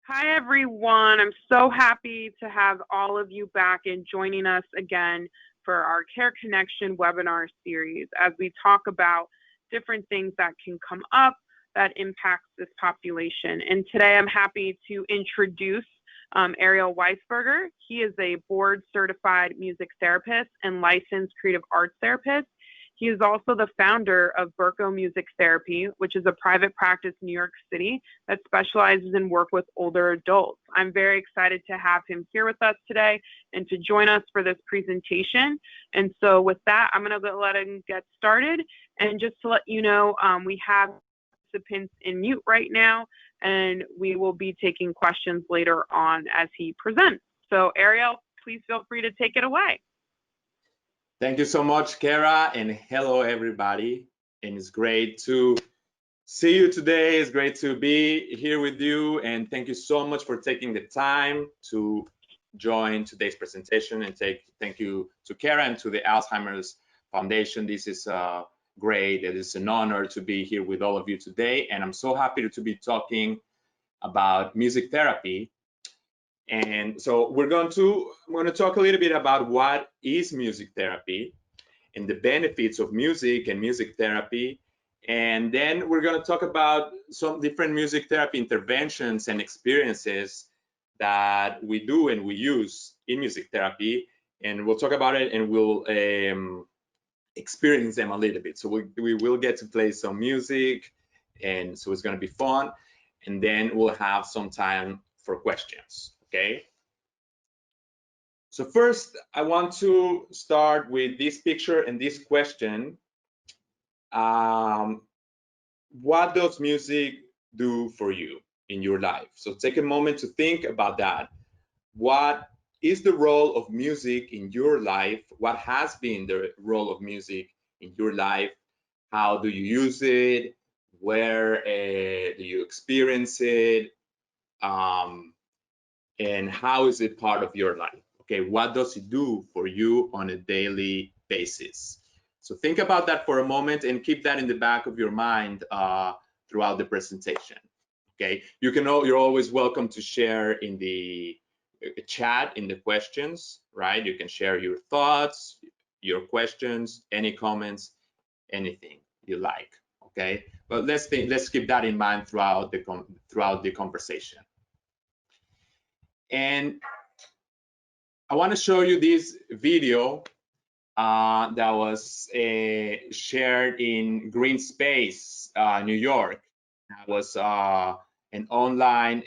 Hi, everyone. I'm so happy to have all of you back and joining us again for our Care Connection webinar series as we talk about different things that can come up that impacts this population. And today I'm happy to introduce Ariel Weisberger. He is a board certified music therapist and licensed creative arts therapist. He is also the founder of Berko Music Therapy, which is a private practice in New York City that specializes in work with older adults. I'm very excited to have him here with us today and to join us for this presentation. And so with that, I'm going to let him get started. And just to let you know, we have participants in mute right now, and we will be taking questions later on as he presents. So Ariel, please feel free to take it away. Thank you so much, Kara, and hello, everybody. And it's great to see you today. It's great to be here with you, and thank you so much for taking the time to join today's presentation. And thank you to Kara and to the Alzheimer's Foundation. This is great. It is an honor to be here with all of you today, and I'm so happy to be talking about music therapy. And so I'm going to talk a little bit about what is music therapy and the benefits of music and music therapy. And then we're going to talk about some different music therapy interventions and experiences that we do and we use in music therapy. And we'll talk about it and we'll experience them a little bit. So we will get to play some music, and so it's going to be fun. And then we'll have some time for questions. Okay. So first, I want to start with this picture and this question. What does music do for you in your life? So take a moment to think about that. What is the role of music in your life? What has been the role of music in your life? How do you use it? Where do you experience it? And how is it part of your life? Okay, what does it do for you on a daily basis? So think about that for a moment and keep that in the back of your mind throughout the presentation. Okay, you're always welcome to share in the chat in the questions, right? You can share your thoughts, your questions, any comments, anything you like. Okay, but let's keep that in mind throughout the conversation. And I want to show you this video that was shared in Green Space, New York. That was an online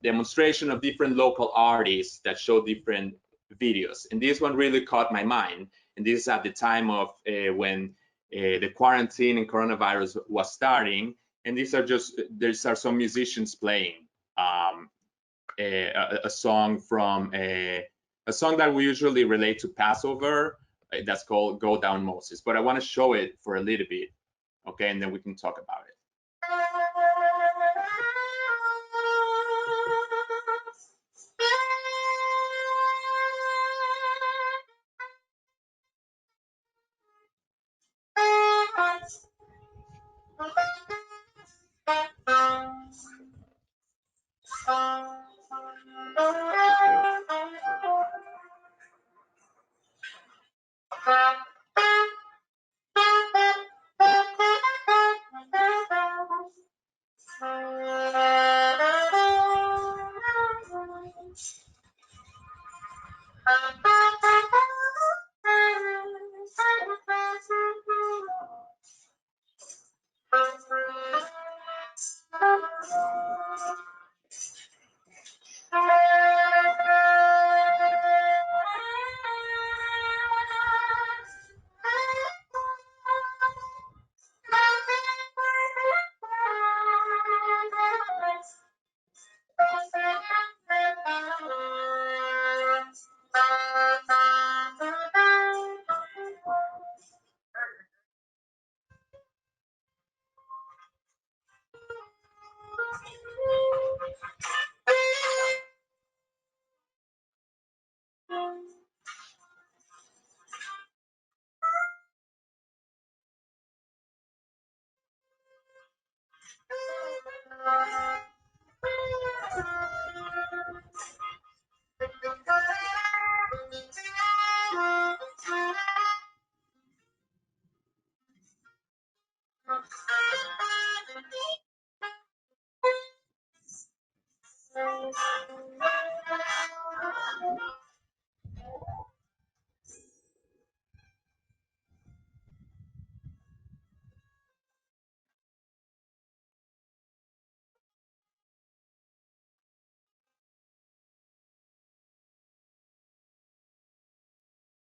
demonstration of different local artists that show different videos. And this one really caught my mind. And this is at the time of when the quarantine and coronavirus was starting. And these are some musicians playing a song from a song that we usually relate to Passover. That's called Go Down Moses. But I want to show it for a little bit, okay, and then we can talk about it.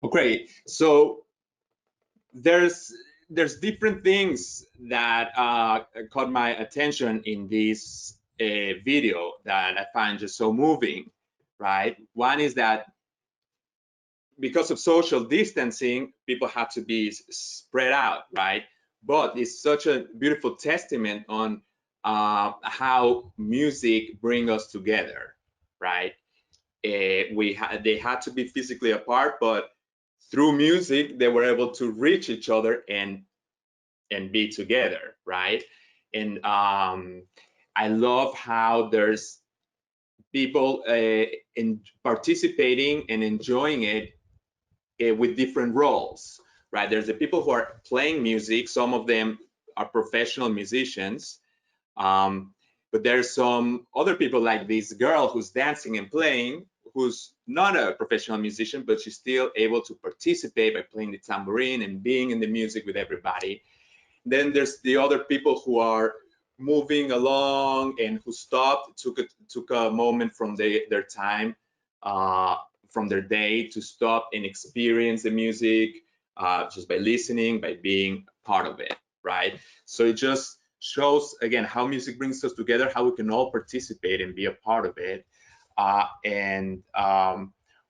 Okay, so there's different things that caught my attention in this video that I find just so moving, right? One is that because of social distancing, people have to be spread out, right? But it's such a beautiful testament on how music bring us together, right? They had to be physically apart, but through music they were able to reach each other and be together, right? And I love how there's people in participating and enjoying it with different roles, right? There's the people who are playing music. Some of them are professional musicians, but there's some other people like this girl who's dancing and playing, who's not a professional musician, but she's still able to participate by playing the tambourine and being in the music with everybody. Then there's the other people who are moving along and who stopped, took a moment from their time, uh, from their day to stop and experience the music just by listening, by being part of it, right? So it just shows again how music brings us together, how we can all participate and be a part of it, and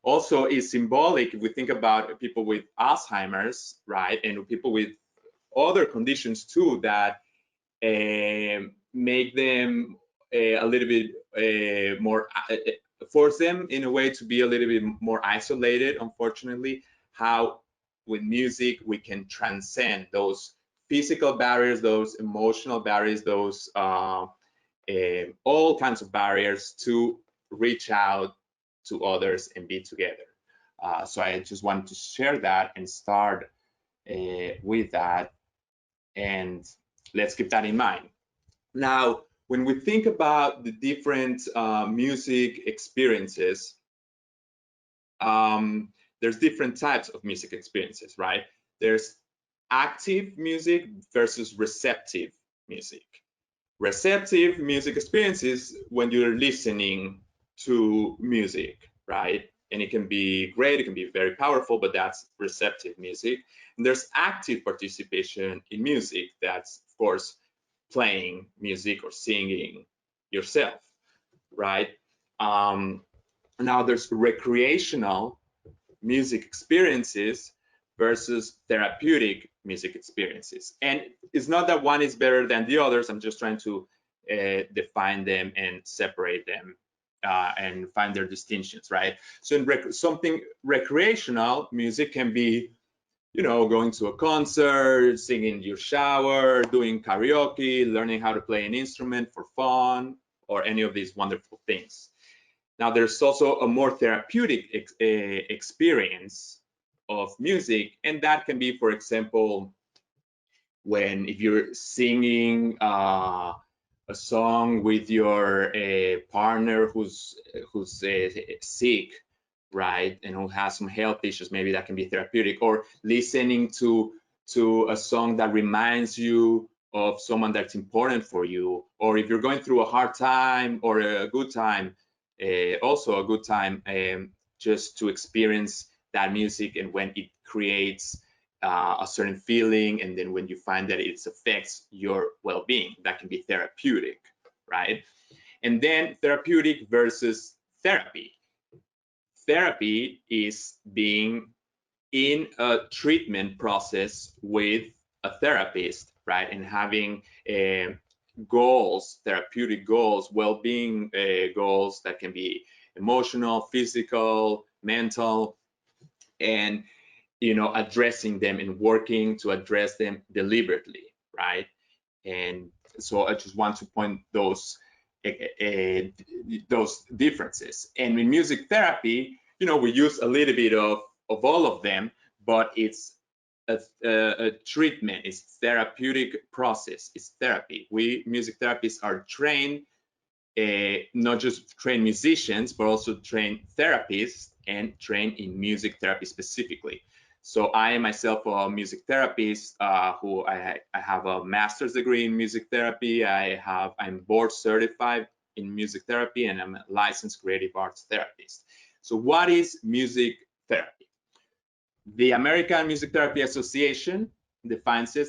also is symbolic if we think about people with Alzheimer's, right, and people with other conditions too that make them a little bit more force them in a way to be a little bit more isolated, unfortunately. How with music we can transcend those physical barriers, those emotional barriers, those all kinds of barriers to reach out to others and be together. So I just wanted to share that and start with that, and let's keep that in mind. Now, when we think about the different music experiences, there's different types of music experiences, right? There's active music versus receptive music. Receptive music experiences when you're listening to music, right? And it can be great, it can be very powerful, but that's receptive music. And there's active participation in music. That's, of course, playing music or singing yourself, right? Now there's recreational music experiences versus therapeutic music experiences. And it's not that one is better than the others. I'm just trying to define them and separate them and find their distinctions, right? So in something recreational, music can be, you know, going to a concert, singing in your shower, doing karaoke, learning how to play an instrument for fun, or any of these wonderful things. Now, there's also a more therapeutic experience of music, and that can be, for example, when if you're singing a song with your partner who's sick, right, and who has some health issues, maybe that can be therapeutic. Or listening to a song that reminds you of someone that's important for you, or if you're going through a hard time or a good time, also a good time, just to experience that music, and when it creates a certain feeling, and then when you find that it affects your well-being, that can be therapeutic, right? And then therapeutic versus therapy. Therapy is being in a treatment process with a therapist, right? And having goals, therapeutic goals, well-being goals that can be emotional, physical, mental, and addressing them and working to address them deliberately, right? And so I just want to point those differences. And in music therapy, we use a little bit of all of them, but it's a treatment, it's therapeutic process, it's therapy. We music therapists are trained not just train musicians, but also train therapists and train in music therapy specifically. So I am myself a music therapist who I have a master's degree in music therapy. I'm board certified in music therapy, and I'm a licensed creative arts therapist. So what is music therapy? The American Music Therapy Association defines it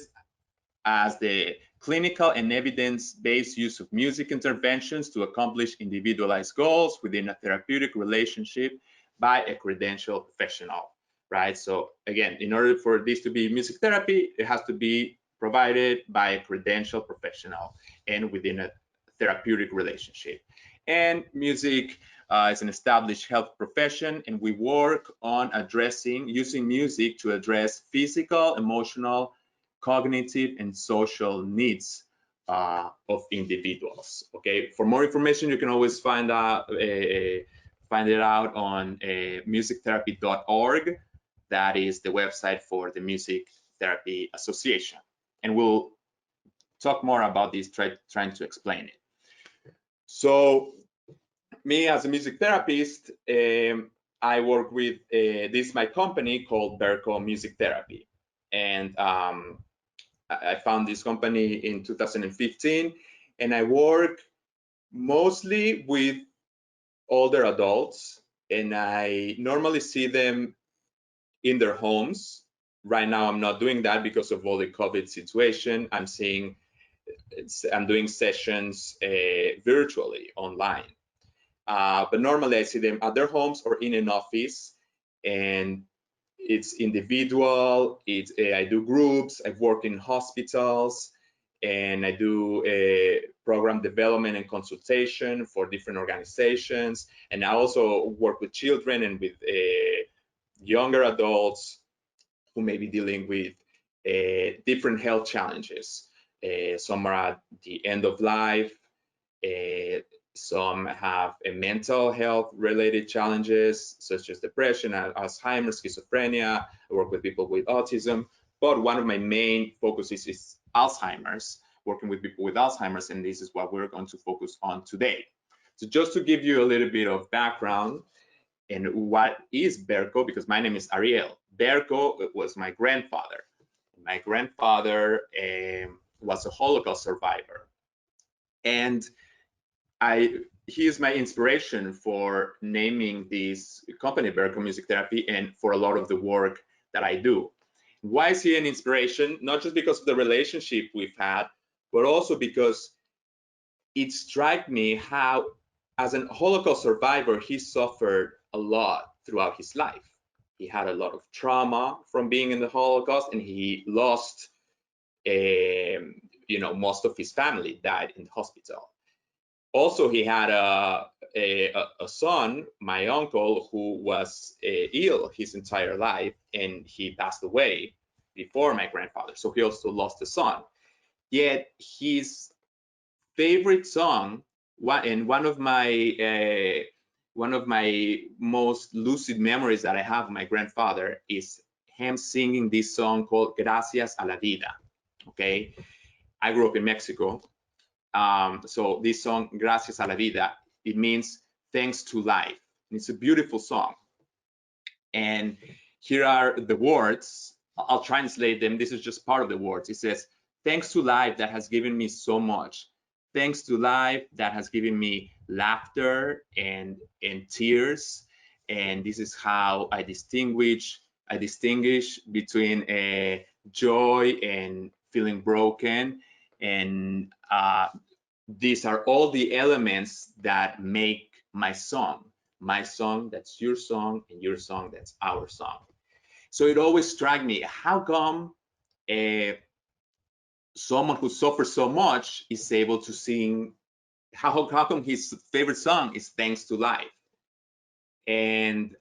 as the clinical and evidence-based use of music interventions to accomplish individualized goals within a therapeutic relationship by a credentialed professional, right? So again, in order for this to be music therapy, it has to be provided by a credentialed professional and within a therapeutic relationship. And music is an established health profession, and we work on using music to address physical, emotional, cognitive, and social needs of individuals. Okay, for more information, you can always find it out on musictherapy.org. That is the website for the Music Therapy Association, and we'll talk more about this, trying to explain it. So me as a music therapist, I work with this my company called Berko Music Therapy, and I found this company in 2015, and I work mostly with older adults, and I normally see them in their homes. Right now, I'm not doing that because of all the COVID situation. I'm doing sessions virtually online. But normally I see them at their homes or in an office, and it's individual. I do groups. I've worked in hospitals, and I do program development and consultation for different organizations. And I also work with children and with younger adults who may be dealing with different health challenges. Some are at the end of life. Some have a mental health related challenges such as depression, Alzheimer, schizophrenia. I work with people with autism, but one of my main focuses is Alzheimer's, working with people with Alzheimer's, and this is what we're going to focus on today. So just to give you a little bit of background and what is Berko, because my name is Ariel. Berko was my grandfather. My grandfather was a Holocaust survivor, and he is my inspiration for naming this company, Berko Music Therapy, and for a lot of the work that I do. Why is he an inspiration? Not just because of the relationship we've had, but also because it struck me how, as a Holocaust survivor, he suffered a lot throughout his life. He had a lot of trauma from being in the Holocaust, and he lost, most of his family died in the hospital. Also, he had a son, my uncle, who was ill his entire life, and he passed away before my grandfather. So he also lost a son. Yet his favorite song, and one of my most lucid memories that I have of my grandfather, is him singing this song called Gracias a la Vida. Okay, I grew up in Mexico. So this song, Gracias a la Vida, it means thanks to life. And it's a beautiful song. And here are the words. I'll translate them. This is just part of the words. It says, thanks to life that has given me so much. Thanks to life that has given me laughter and tears. And this is how I distinguish between joy and feeling broken. And these are all the elements that make my song that's your song, and your song that's our song. So it always struck me, how come someone who suffers so much is able to sing, how come his favorite song is Thanks to Life? And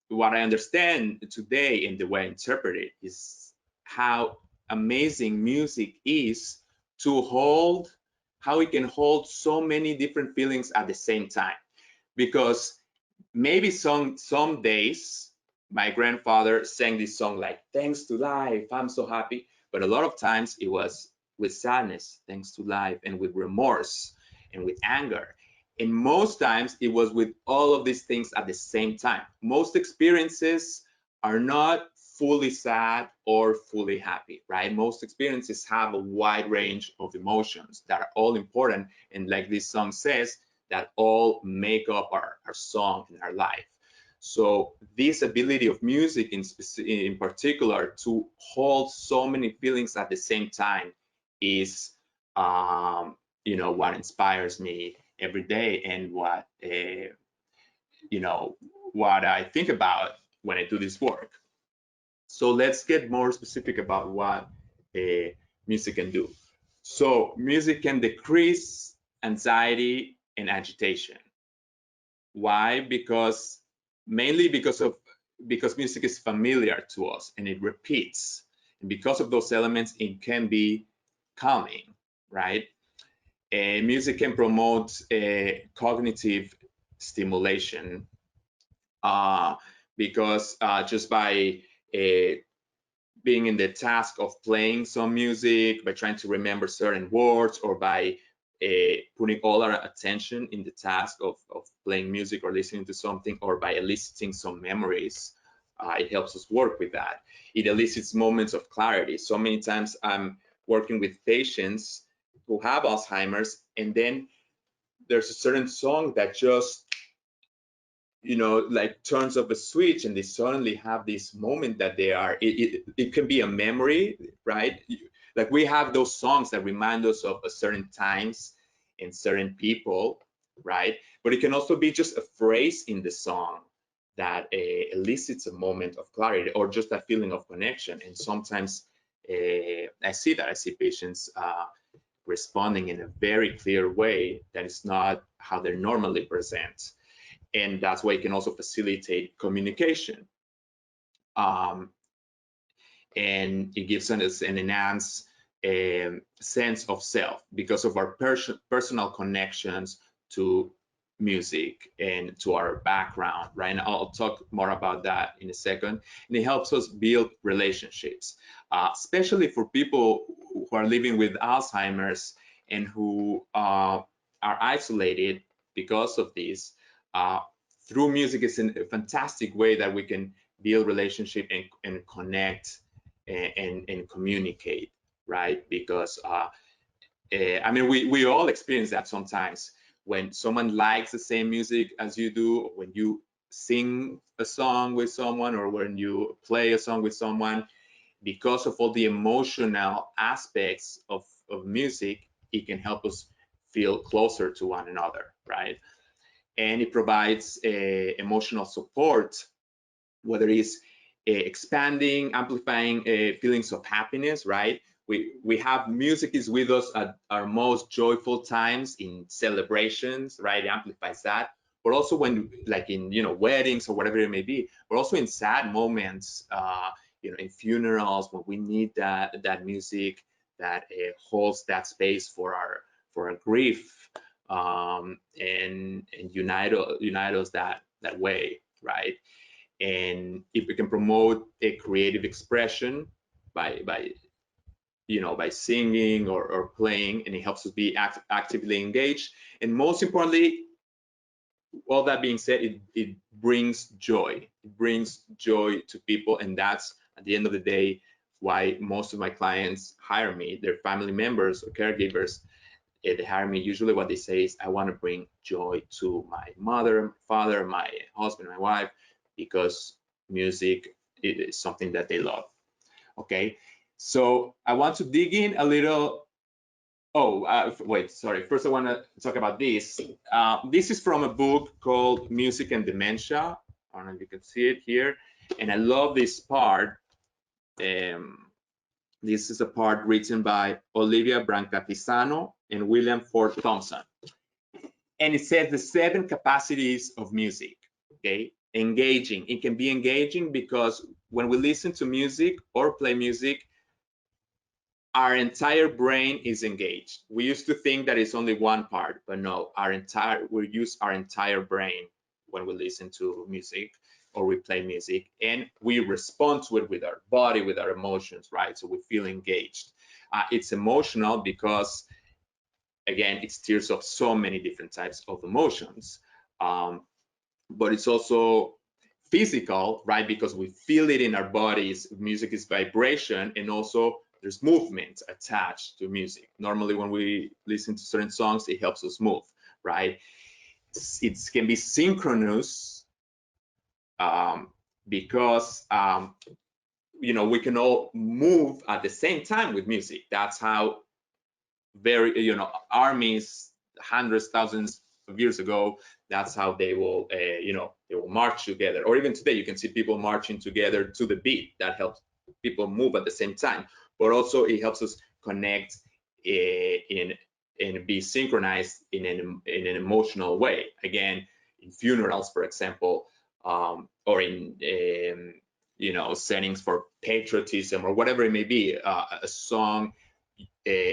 what I understand today, and the way I interpret it, is how amazing music is to hold, how it can hold so many different feelings at the same time. Because maybe some days my grandfather sang this song like, thanks to life, I'm so happy. But a lot of times it was with sadness, thanks to life, and with remorse. and with anger. And most times it was with all of these things at the same time. Most experiences are not fully sad or fully happy, right? Most experiences have a wide range of emotions that are all important. And like this song says, that all make up our song and our life. So this ability of music in particular to hold so many feelings at the same time is, what inspires me every day, and what I think about when I do this work. So let's get more specific about what music can do. So music can decrease anxiety and agitation. Why? Mainly because music is familiar to us and it repeats. And because of those elements, it can be calming, right? And music can promote cognitive stimulation, because just by being in the task of playing some music, by trying to remember certain words, or by putting all our attention in the task of playing music or listening to something, or by eliciting some memories, it helps us work with that. It elicits moments of clarity. So many times I'm working with patients who have Alzheimer's, and then there's a certain song that just like turns up a switch, and they suddenly have this moment that it can be a memory, right? Like we have those songs that remind us of a certain times and certain people, right? But it can also be just a phrase in the song that elicits a moment of clarity or just a feeling of connection. And sometimes I see patients responding in a very clear way that is not how they normally present, and that's why it can also facilitate communication. And it gives us an enhanced sense of self because of our personal connections to music and to our background, right? And I'll talk more about that in a second. And it helps us build relationships, especially for people who are living with Alzheimer's and who are isolated because of this. Through music is a fantastic way that we can build relationship and connect and communicate, right? Because I mean, we all experience that sometimes when someone likes the same music as you do, or when you sing a song with someone, or when you play a song with someone. Because of all the emotional aspects of music, it can help us feel closer to one another, right? And it provides emotional support, whether it's expanding, amplifying feelings of happiness, right? We have music is with us at our most joyful times, in celebrations, right? It amplifies that. But also when, like in weddings or whatever it may be, but also in sad moments, in funerals, when we need that music that holds that space for our grief, and unite us that way, right? And if we can promote a creative expression by singing or playing, and it helps us be actively engaged. And most importantly, all that being said, it brings joy. It brings joy to people, and that's at the end of the day why most of my clients hire me. They're family members or caregivers. They hire me. Usually what they say is, I want to bring joy to my mother, father, my husband, my wife, because music is something that they love. Okay, so I want to dig in a little. Wait, sorry. First, I want to talk about this. This is from a book called Music and Dementia. I don't know if you can see it here. And I love this part. This is a part written by Olivia Brancatizano and William Ford Thompson. And it says the 7 capacities of music, okay? Engaging. It can be engaging because when we listen to music or play music, our entire brain is engaged. We used to think that it's only one part, but no, we use our entire brain when we listen to music or we play music, and we respond to it with our body, with our emotions, right? So we feel engaged. It's emotional because again, it stirs up so many different types of emotions. But it's also physical, right? Because we feel it in our bodies. Music is vibration, and also there's movement attached to music. Normally, when we listen to certain songs, it helps us move, right? It can be synchronous because we can all move at the same time with music. That's how armies hundreds, thousands of years ago, that's how they will they will march together. Or even today, you can see people marching together to the beat. That helps people move at the same time, but also it helps us connect in and be synchronized in an emotional way. Again, in funerals, for example, or in settings for patriotism or whatever it may be, a song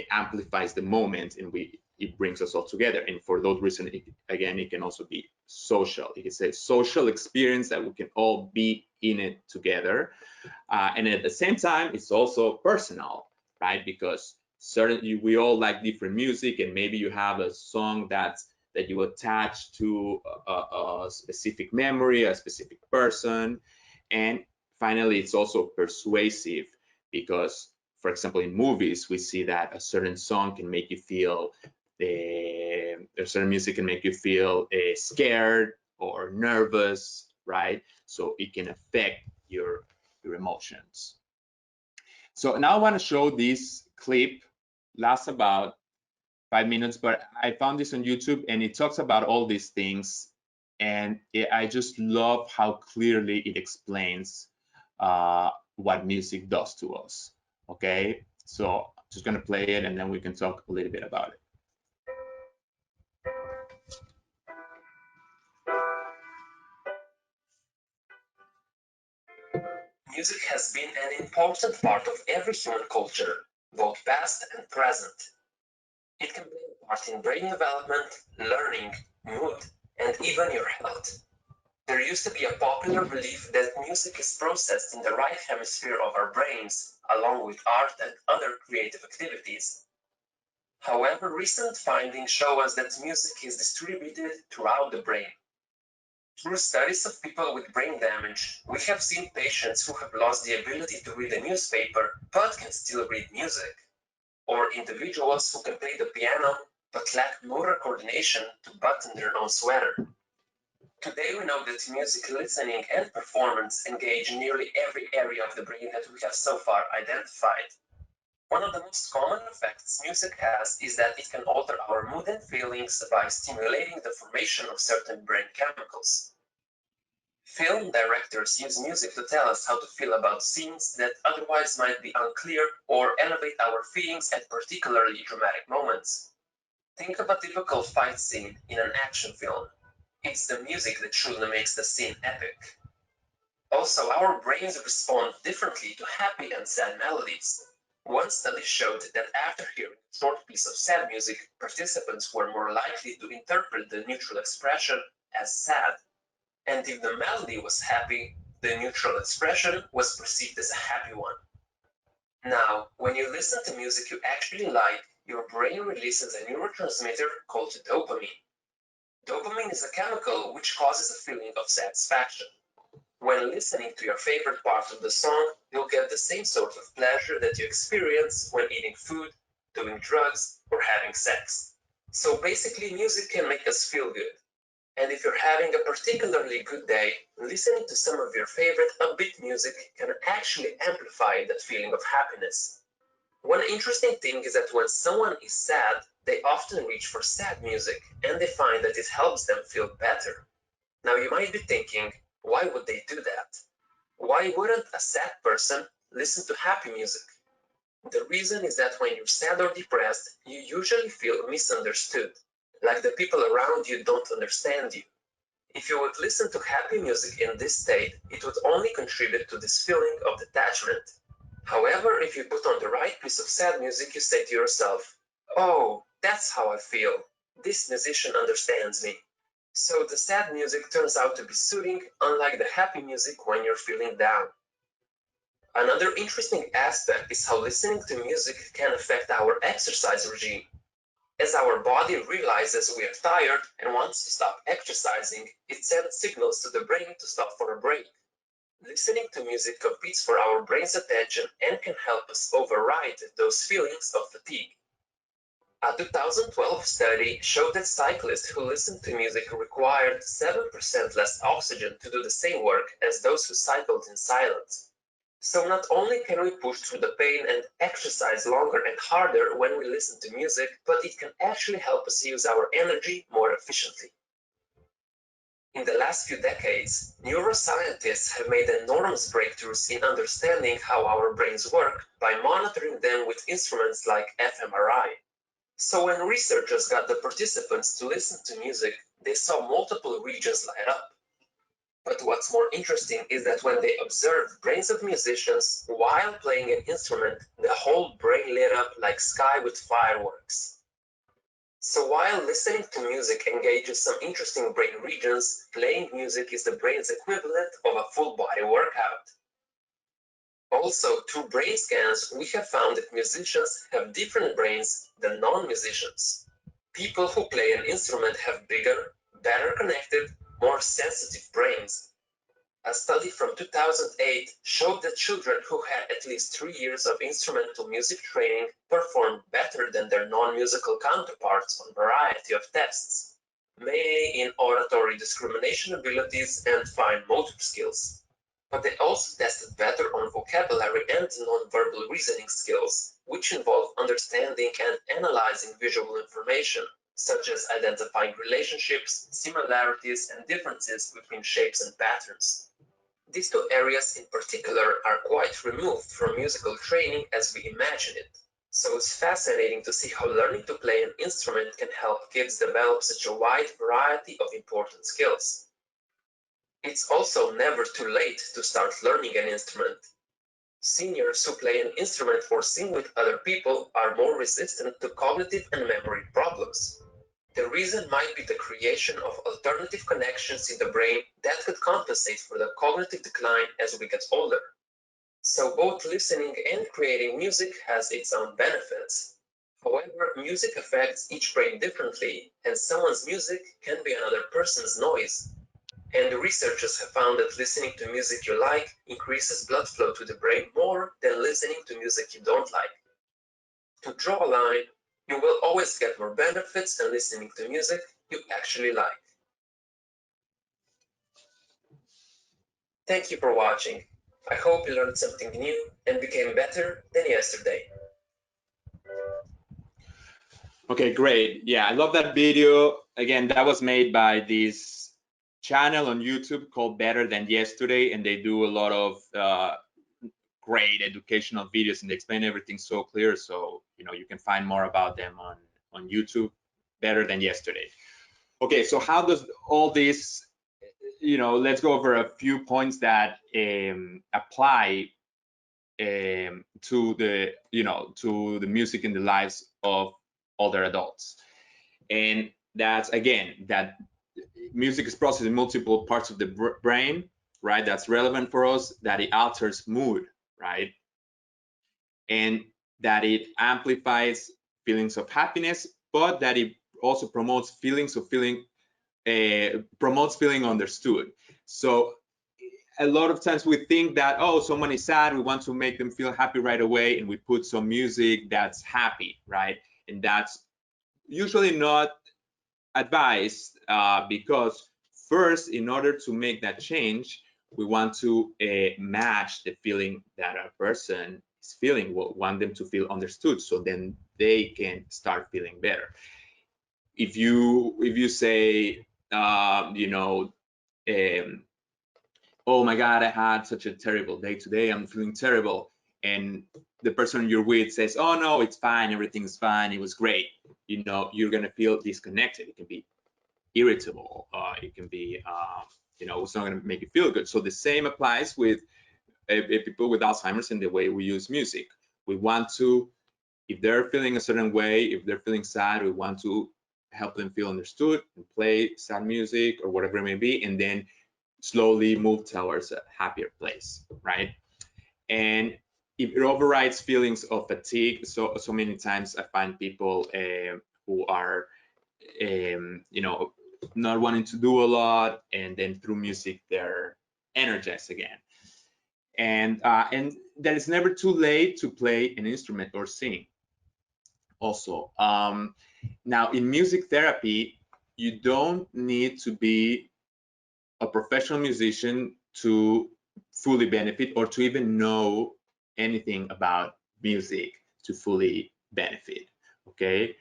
amplifies the moment, and it brings us all together. And for those reasons, it can also be social. It's a social experience that we can all be in it together. And at the same time, it's also personal, right? Because certainly we all like different music, and maybe you have a song that you attach to a specific memory, a specific person. And finally, it's also persuasive because, for example, in movies, we see that a certain song can make you feel, a certain music can make you feel scared or nervous, right? So it can affect your emotions. So now I want to show this clip, lasts about 5 minutes, but I found this on YouTube and it talks about all these things. And I just love how clearly it explains what music does to us. Okay, so I'm just gonna play it and then we can talk a little bit about it. Music has been an important part of every human culture, both past and present. It can play a part in brain development, learning, mood, and even your health. There used to be a popular belief that music is processed in the right hemisphere of our brains, along with art and other creative activities. However, recent findings show us that music is distributed throughout the brain. Through studies of people with brain damage, we have seen patients who have lost the ability to read a newspaper but can still read music, or individuals who can play the piano but lack motor coordination to button their own sweater. Today we know that music listening and performance engage nearly every area of the brain that we have so far identified. One of the most common effects music has is that it can alter our mood and feelings by stimulating the formation of certain brain chemicals. Film directors use music to tell us how to feel about scenes that otherwise might be unclear or elevate our feelings at particularly dramatic moments. Think of a typical fight scene in an action film. It's the music that truly makes the scene epic. Also, our brains respond differently to happy and sad melodies. One study showed that after hearing a short piece of sad music, participants were more likely to interpret the neutral expression as sad. And if the melody was happy, the neutral expression was perceived as a happy one. Now, when you listen to music you actually like, your brain releases a neurotransmitter called dopamine. Dopamine is a chemical which causes a feeling of satisfaction. When listening to your favorite part of the song, you'll get the same sort of pleasure that you experience when eating food, doing drugs, or having sex. So basically, music can make us feel good. And if you're having a particularly good day, listening to some of your favorite upbeat music can actually amplify that feeling of happiness. One interesting thing is that when someone is sad, they often reach for sad music and they find that it helps them feel better. Now you might be thinking, why would they do that? Why wouldn't a sad person listen to happy music? The reason is that when you're sad or depressed, you usually feel misunderstood, like the people around you don't understand you. If you would listen to happy music in this state, it would only contribute to this feeling of detachment. However, if you put on the right piece of sad music, you say to yourself, oh, that's how I feel. This musician understands me. So the sad music turns out to be soothing, unlike the happy music when you're feeling down. Another interesting aspect is how listening to music can affect our exercise regime. As our body realizes we are tired and wants to stop exercising, it sends signals to the brain to stop for a break. Listening to music competes for our brain's attention and can help us override those feelings of fatigue. A 2012 study showed that cyclists who listened to music required 7% less oxygen to do the same work as those who cycled in silence. So not only can we push through the pain and exercise longer and harder when we listen to music, but it can actually help us use our energy more efficiently. In the last few decades, neuroscientists have made enormous breakthroughs in understanding how our brains work by monitoring them with instruments like fMRI. So when researchers got the participants to listen to music, they saw multiple regions light up. But what's more interesting is that when they observed brains of musicians while playing an instrument, the whole brain lit up like sky with fireworks. So while listening to music engages some interesting brain regions, playing music is the brain's equivalent of a full body workout. Also, through brain scans, we have found that musicians have different brains than non-musicians. People who play an instrument have bigger, better connected, more sensitive brains. A study from 2008 showed that children who had at least 3 years of instrumental music training performed better than their non-musical counterparts on a variety of tests, mainly in auditory discrimination abilities and fine motor skills. But they also tested better on vocabulary and non-verbal reasoning skills, which involve understanding and analyzing visual information, such as identifying relationships, similarities, and differences between shapes and patterns. These two areas in particular are quite removed from musical training as we imagine it, so it's fascinating to see how learning to play an instrument can help kids develop such a wide variety of important skills. It's also never too late to start learning an instrument. Seniors who play an instrument or sing with other people are more resistant to cognitive and memory problems. The reason might be the creation of alternative connections in the brain that could compensate for the cognitive decline as we get older. So both listening and creating music has its own benefits. However, music affects each brain differently, and someone's music can be another person's noise. And the researchers have found that listening to music you like increases blood flow to the brain more than listening to music you don't like. To draw a line, you will always get more benefits than listening to music you actually like. Thank you for watching. I hope you learned something new and became better than yesterday. Okay, great. Yeah, I love that video. Again, that was made by this channel on YouTube called Better Than Yesterday, and they do a lot of great educational videos, and they explain everything so clear. So you can find more about them on YouTube. Better Than Yesterday. Okay, so how does all this? Let's go over a few points that apply to the music in the lives of older adults. And that's again that music is processed in multiple parts of the brain, right? That's relevant for us, that it alters mood, right? And that it amplifies feelings of happiness, but that it also promotes feelings of feeling understood. So a lot of times we think that, oh, someone is sad, we want to make them feel happy right away, and we put some music that's happy, right? And that's usually not advised, because first, in order to make that change, we want to match the feeling that a person is feeling. We want them to feel understood, so then they can start feeling better. If you say, oh my God, I had such a terrible day today, I'm feeling terrible, and the person you're with says, oh no, it's fine, everything's fine, it was great, you're gonna feel disconnected. It can be irritable, it can be, it's not gonna make you feel good. So the same applies with people with Alzheimer's and the way we use music. We want to, if they're feeling a certain way, if they're feeling sad, we want to help them feel understood and play sad music or whatever it may be, and then slowly move towards a happier place, right? And if it overrides feelings of fatigue, so many times I find people who are, you know, not wanting to do a lot, and then through music they're energized again. And that it's never too late to play an instrument or sing. Also, now in music therapy, you don't need to be a professional musician to fully benefit, or to even know anything about music to fully benefit. Okay,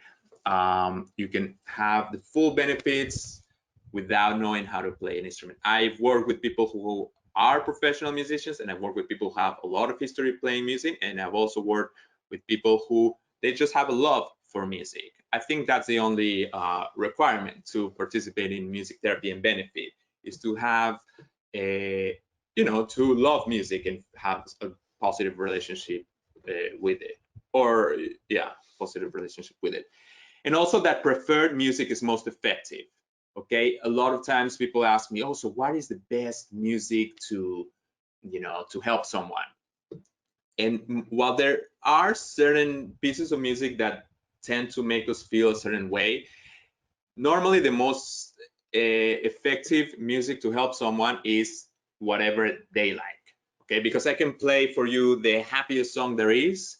you can have the full benefits without knowing how to play an instrument. I've worked with people who are professional musicians, and I've worked with people who have a lot of history playing music, and I've also worked with people who they just have a love for music. I think that's the only requirement to participate in music therapy and benefit, is to have a, you know, to love music and have a positive relationship with it, or yeah, positive relationship with it. And also that preferred music is most effective. Okay, a lot of times people ask me, oh, so what is the best music to, you know, to help someone? And while there are certain pieces of music that tend to make us feel a certain way, normally the most effective music to help someone is whatever they like. Okay, because I can play for you the happiest song there is,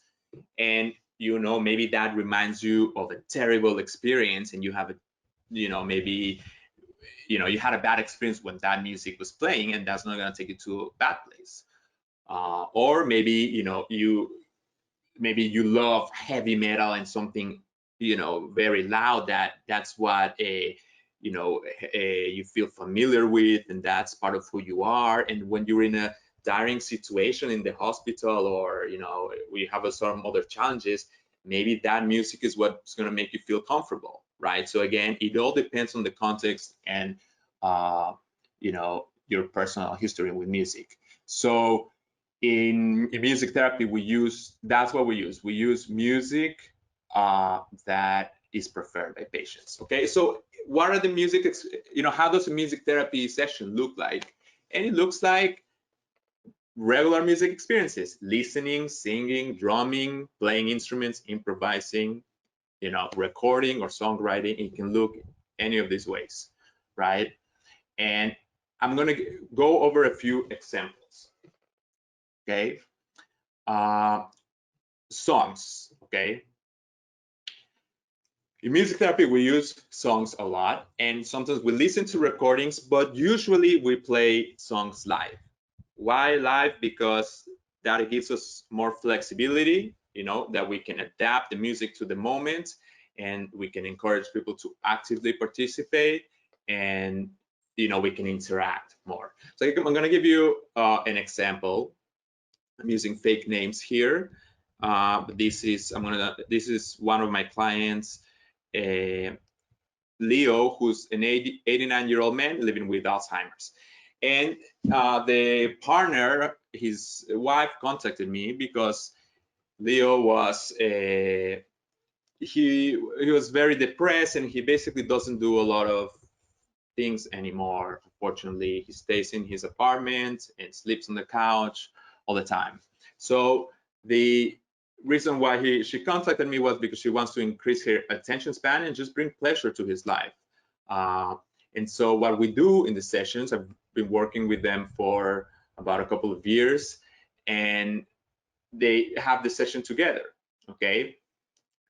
and you know, maybe that reminds you of a terrible experience, and you have a, you know, maybe, you know, you had a bad experience when that music was playing, and that's not going to take you to a bad place. Or maybe, you know, maybe you love heavy metal and something, you know, very loud, that's what you know, you feel familiar with, and that's part of who you are. And when you're in a dying situation in the hospital, or you know, we have some other challenges, maybe that music is what's going to make you feel comfortable, right? So again, it all depends on the context and you know, your personal history with music. So in music therapy, that's what we use music that is preferred by patients. Okay, so what are the music, you know, how does a music therapy session look like? And it looks like regular music experiences: listening, singing, drumming, playing instruments, improvising, you know, recording or songwriting. It can look any of these ways, right? And I'm going to go over a few examples. Okay, songs. Okay, in music therapy we use songs a lot, and sometimes we listen to recordings, but usually we play songs live. Why live? Because that gives us more flexibility, you know, that we can adapt the music to the moment, and we can encourage people to actively participate, and you know, we can interact more. So I'm going to give you an example. I'm using fake names here. But this is one of my clients, Leo, who's an 89-year-old man living with Alzheimer's. And the partner, his wife, contacted me because Leo was he was very depressed, and he basically doesn't do a lot of things anymore. Unfortunately, he stays in his apartment and sleeps on the couch all the time. So the reason why she contacted me was because she wants to increase her attention span and just bring pleasure to his life. And so what we do in the sessions, I've been working with them for about a couple of years, and they have the session together, okay?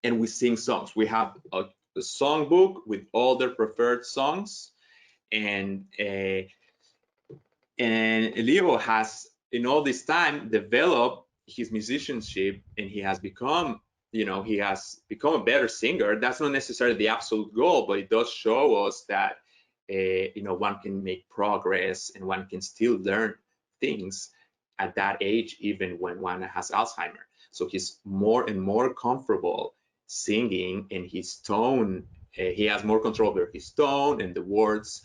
And we sing songs. We have a song book with all their preferred songs, and Leo has in all this time developed his musicianship, and he has become, you know, he has become a better singer. That's not necessarily the absolute goal, but it does show us that you know, one can make progress and one can still learn things at that age, even when one has Alzheimer. So he's more and more comfortable singing, and his tone, he has more control over his tone and the words.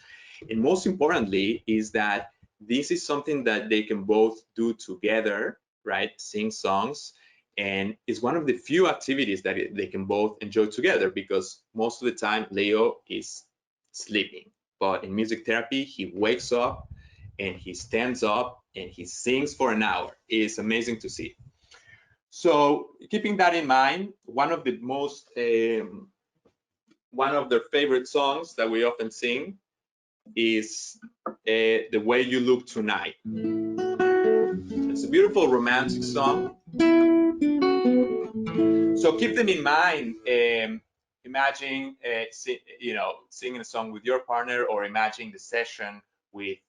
And most importantly is that this is something that they can both do together, right? Sing songs. And it's one of the few activities that they can both enjoy together, because most of the time Leo is sleeping. But in music therapy, he wakes up and he stands up and he sings for an hour. It's amazing to see. So keeping that in mind, one of the most one of their favorite songs that we often sing is The Way You Look Tonight. It's a beautiful romantic song. So keep them in mind. Imagine, singing a song with your partner, or imagine the session with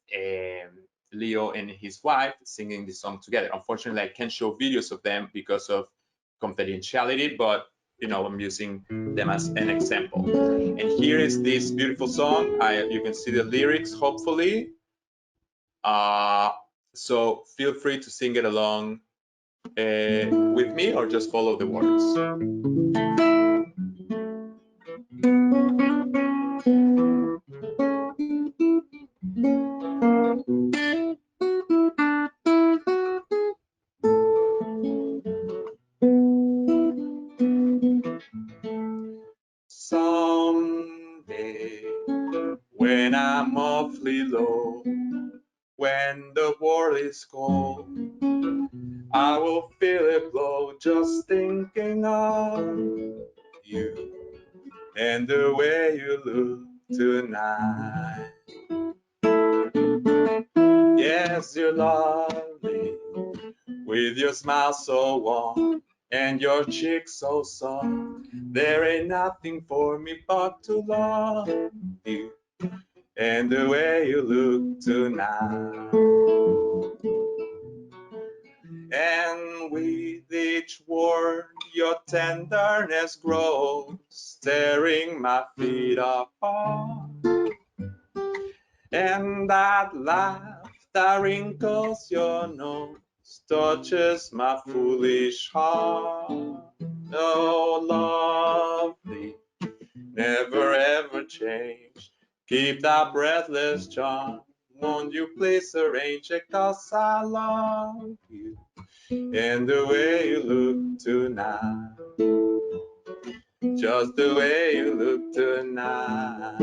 Leo and his wife singing the song together. Unfortunately, I can't show videos of them because of confidentiality, but I'm using them as an example. And here is this beautiful song. You can see the lyrics, hopefully. So feel free to sing it along with me, or just follow the words. Someday, when I'm awfully low, when the world is cold, I will feel it blow just thinking of you and the way you look tonight. Yes, you're lovely, with your smile so warm and your cheeks so soft. There ain't nothing for me but to love you and the way you look tonight. And with each word your tenderness grows, tearing my feet apart. And that laugh that wrinkles your nose touches my foolish heart. Oh, lovely, never ever change. Keep that breathless charm. Won't you please arrange it, 'cause I love you and the way you look tonight. Just the way you look tonight.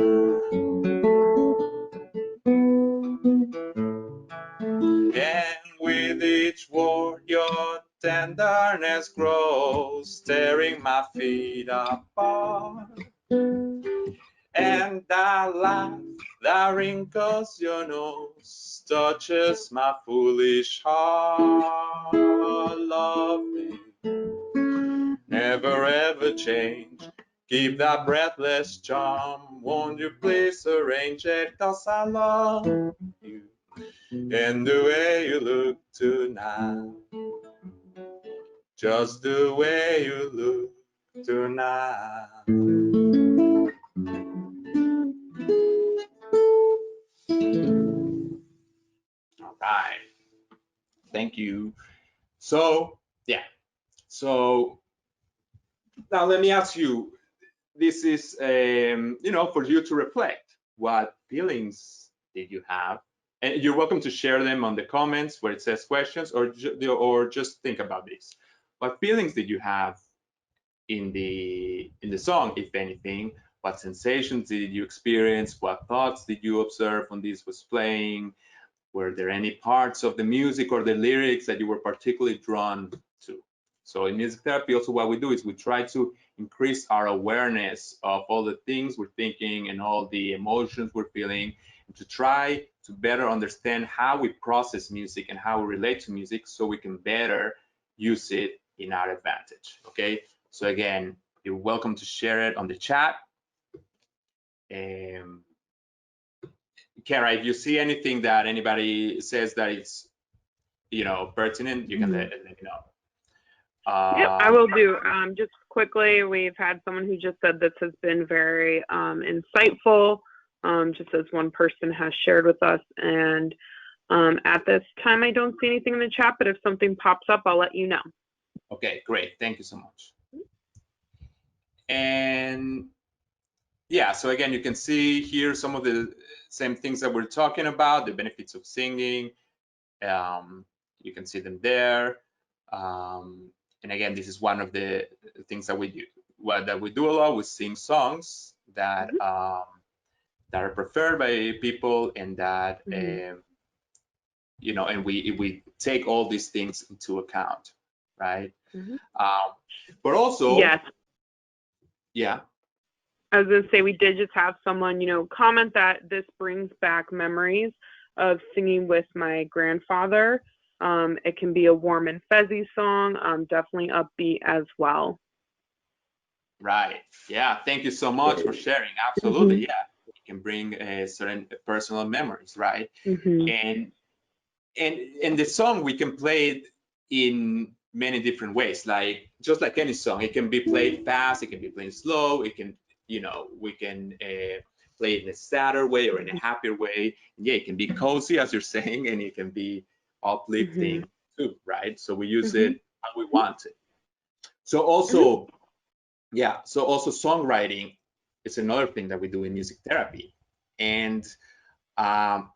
And with each word your tenderness grows, tearing my feet apart. And that laugh that wrinkles your nose touches my foolish heart. Love me, never ever change. Keep that breathless charm. Won't you please arrange it, 'cause I love you and the way you look tonight. Just the way you look tonight. All right. Thank you. So, yeah. So now let me ask you, this is, for you to reflect. What feelings did you have? And you're welcome to share them on the comments where it says questions, or just think about this. What feelings did you have in the song, if anything? What sensations did you experience? What thoughts did you observe when this was playing? Were there any parts of the music or the lyrics that you were particularly drawn to? So in music therapy, also what we do is we try to increase our awareness of all the things we're thinking and all the emotions we're feeling, and to try to better understand how we process music and how we relate to music, so we can better use it in our advantage. Okay, so again, you're welcome to share it on the chat. Kara, if you see anything that anybody says that it's pertinent, you can let me know. Yep, I will do. Just quickly, we've had someone who just said this has been very insightful, just as one person has shared with us. And at this time, I don't see anything in the chat, but if something pops up, I'll let you know. Okay, great. Thank you so much. And yeah, so again, you can see here some of the same things that we're talking about, the benefits of singing. You can see them there. And again, this is one of the things that we do. That we do a lot. We sing songs that that are preferred by people, and that and we take all these things into account, right? But also, yes. Yeah. I was gonna say we did just have someone, comment that this brings back memories of singing with my grandfather. It can be a warm and fuzzy song, definitely upbeat as well. Right. Yeah. Thank you so much for sharing. Absolutely. Mhm. Yeah. It can bring certain personal memories, right? Mhm. And and the song we can play it in many different ways. Like just like any song, it can be played fast. It can be played slow. It can, we can play it in a sadder way or in a happier way. Yeah, it can be cozy, as you're saying, and it can be Mhm. uplifting too, right? So we use Mhm. it how we want it. So Mhm. also, yeah, so also songwriting is another thing that we do in music therapy. And um,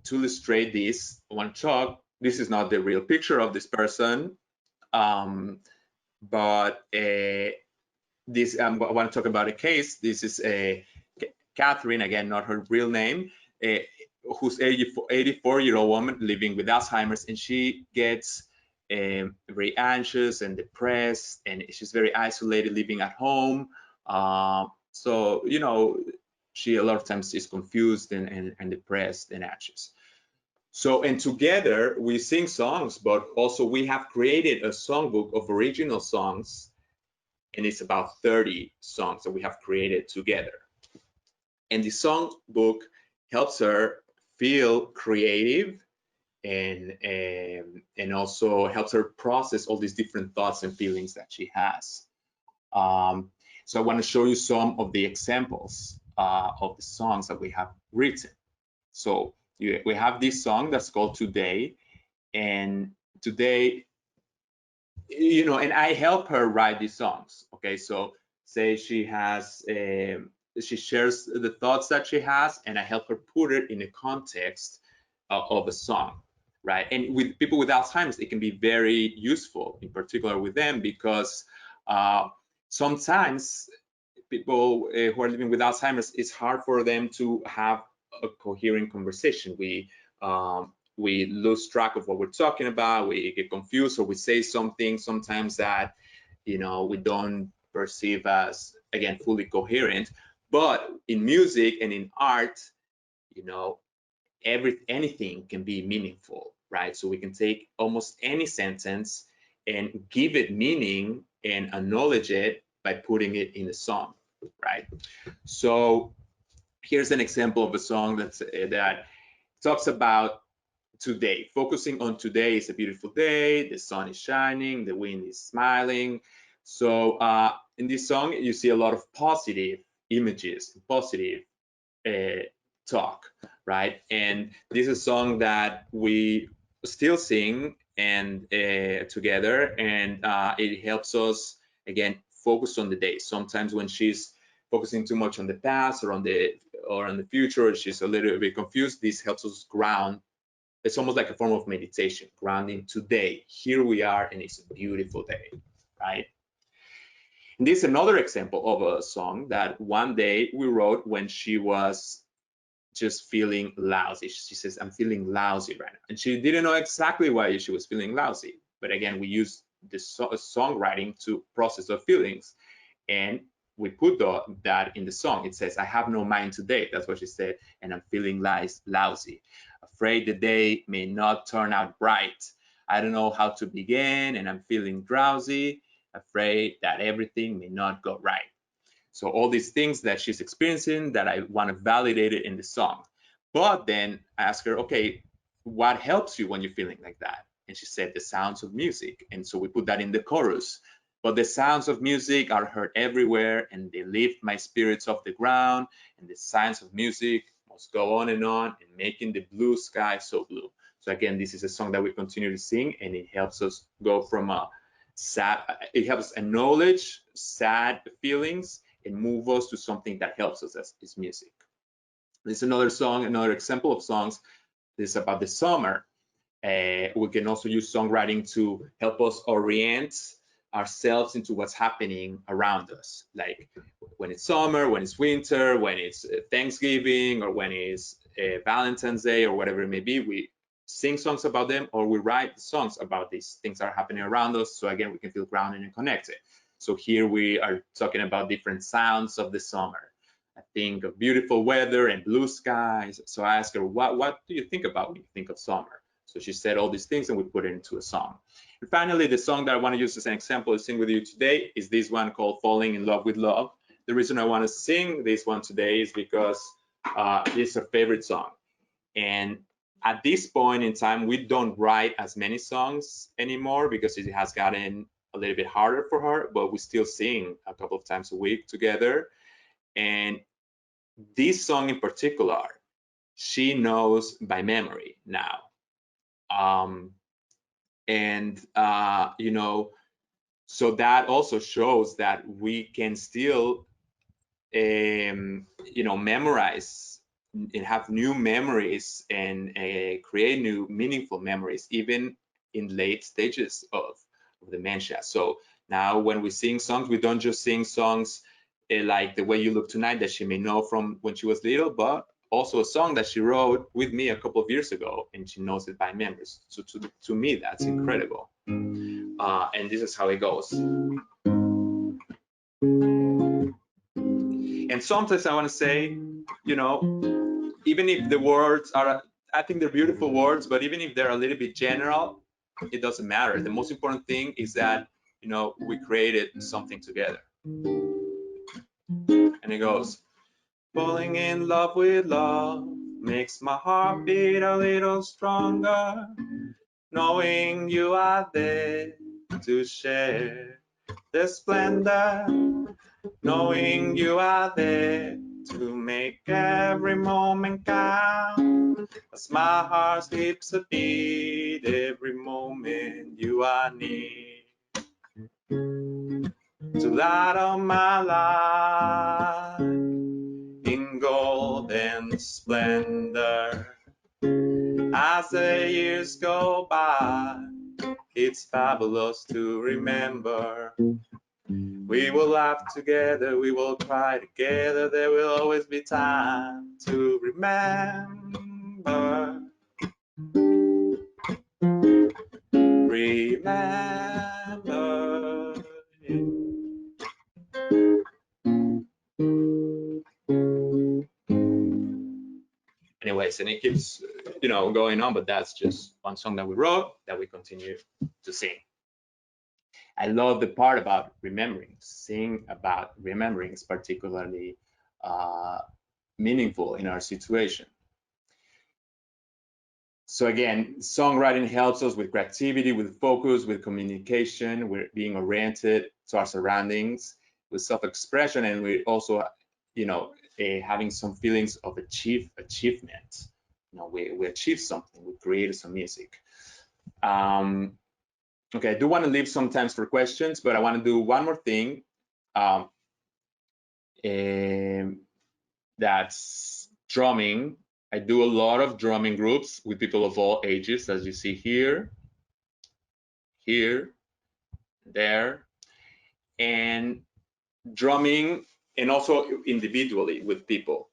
to illustrate this one chalk, this is not the real picture of this person, but this I want to talk about a case. This is a Catherine, again, not her real name, uh, who's 84-year-old woman living with Alzheimer's, and she gets very anxious and depressed, and she's very isolated, living at home. So she a lot of times is confused and depressed and anxious. So, and together we sing songs, but also we have created a songbook of original songs, and it's about 30 songs that we have created together. And the songbook helps her feel creative and also helps her process all these different thoughts and feelings that she has. Um, so I want to show you some of the examples of the songs that we have written. So we have this song that's called Today, and today, and I help her write these songs. Okay, so say she shares the thoughts that she has, and I help her put it in a context of a song, right? And with people with Alzheimer's, it can be very useful, in particular with them, because uh, sometimes people who are living with Alzheimer's, it's hard for them to have a coherent conversation. We lose track of what we're talking about. We get confused, or we say something sometimes that we don't perceive as, again, fully coherent. But in music and in art, you know, anything can be meaningful, right? So we can take almost any sentence and give it meaning and acknowledge it by putting it in a song, right? So here's an example of a song that talks about today, focusing on today. Is a beautiful day, the sun is shining, the wind is smiling. So in this song, you see a lot of positive images, positive uh, talk, right? And this is a song that we still sing and together, and it helps us again focus on the day. Sometimes when she's focusing too much on the past or on the future, or she's a little bit confused, this helps us ground. It's almost like a form of meditation, grounding today. Here we are, and it's a beautiful day, right? And this is another example of a song that one day we wrote when she was just feeling lousy. She says, I'm feeling lousy right now. And she didn't know exactly why she was feeling lousy. But again, we use this songwriting to process her feelings. And we put that in the song. It says, I have no mind today. That's what she said. And I'm feeling lousy. Afraid the day may not turn out bright. I don't know how to begin, and I'm feeling drowsy. Afraid that everything may not go right. So all these things that she's experiencing that I want to validate it in the song. But then I ask her, okay, what helps you when you're feeling like that? And she said, the sounds of music. And so we put that in the chorus. But the sounds of music are heard everywhere, and they lift my spirits off the ground. And the sounds of music must go on, and making the blue sky so blue. So again, this is a song that we continue to sing, and it helps us go from a sad, it helps us acknowledge sad feelings and move us to something that helps us as is music. This is another song, another example of songs. This is about the summer. We can also use songwriting to help us orient ourselves into what's happening around us. Like when it's summer, when it's winter, when it's Thanksgiving, or when it's Valentine's Day, or whatever it may be, we sing songs about them, or we write songs about these things that are happening around us. So again, we can feel grounded and connected. So here we are talking about different sounds of the summer. I think of beautiful weather and blue skies. So I asked her, what do you think about when you think of summer? So she said all these things and we put it into a song. And finally, the song that I want to use as an example to sing with you today is this one called Falling in Love with Love. The reason I want to sing this one today is because it's her favorite song. And at this point in time, we don't write as many songs anymore because it has gotten a little bit harder for her, but we still sing a couple of times a week together. And this song in particular, she knows by memory now. You know, so that also shows that we can still, you know, memorize and have new memories and create new meaningful memories, even in late stages of dementia. So now when we sing songs, we don't just sing songs like The Way You Look Tonight that she may know from when she was little, but also a song that she wrote with me a couple of years ago, and she knows it by memory. So to me, that's incredible. And this is how it goes. And sometimes I want to say, you know, even if the words are, I think they're beautiful words, but even if they're a little bit general, it doesn't matter. The most important thing is that, you know, we created something together. And it goes, falling in love with love makes my heart beat a little stronger, knowing you are there to share the splendor, knowing you are there to make every moment count, as my heart skips a beat every moment you are near, to light up my life in golden splendor. As the years go by, it's fabulous to remember. We will laugh together, we will cry together, there will always be time to remember. Remember. Anyways, and it keeps, you know, going on, but that's just one song that we wrote that we continue to sing. I love the part about remembering. Sing about remembering is particularly meaningful in our situation. So again, songwriting helps us with creativity, with focus, with communication, with being oriented to our surroundings, with self-expression, and we also, you know, having some feelings of achievement. You know, we achieved something, we created some music. Okay, I do want to leave some time for questions, but I want to do one more thing. That's drumming. I do a lot of drumming groups with people of all ages, as you see here, there, and drumming, and also individually with people.